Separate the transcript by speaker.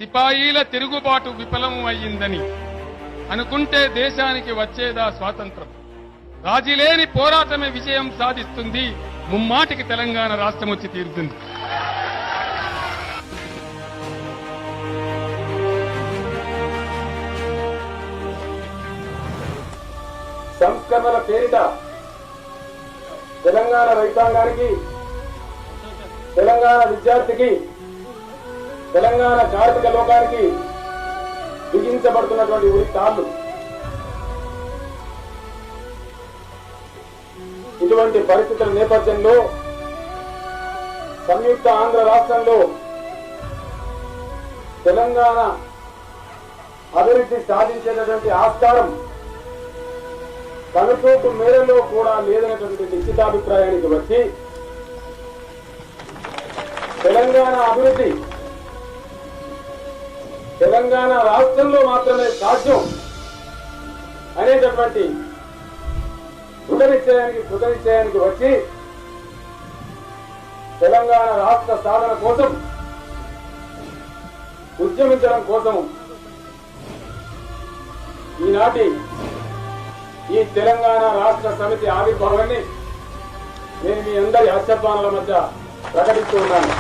Speaker 1: సిపాయిల తిరుగుబాటు విఫలం అయ్యిందని అనుకుంటే దేశానికి వచ్చేదా స్వాతంత్రం? రాజీలేని పోరాటమే విజయం సాధిస్తుంది. ముమ్మాటికి తెలంగాణ రాష్ట్రం వచ్చి తీరుతుంది.
Speaker 2: సంస్కరణల పేరిట తెలంగాణ రైతాంగానికి, తెలంగాణ విద్యార్థికి, తెలంగాణ కార్మిక లోకానికి బిగించబడుతున్నటువంటి ఉరి తాళ్లు. ఇటువంటి పరిస్థితుల నేపథ్యంలో సంయుక్త ఆంధ్ర రాష్ట్రంలో తెలంగాణ అభివృద్ధి సాధించేటటువంటి ఆస్కారం కనుచూపు మేరలో కూడా లేదనేటువంటి నిశ్చితాభిప్రాయానికి వచ్చి తెలంగాణ అభివృద్ధి తెలంగాణ రాష్ట్రంలో మాత్రమే సాధ్యం అనేటటువంటి కృతనిశ్చయానికి వచ్చి తెలంగాణ రాష్ట్ర సాధన కోసం ఉద్యమించడం కోసం ఈనాటి ఈ తెలంగాణ రాష్ట్ర సమితి ఆవిర్భావాన్ని నేను మీ అందరి హర్షధ్వానాల మధ్య ప్రకటిస్తూ ఉన్నాను.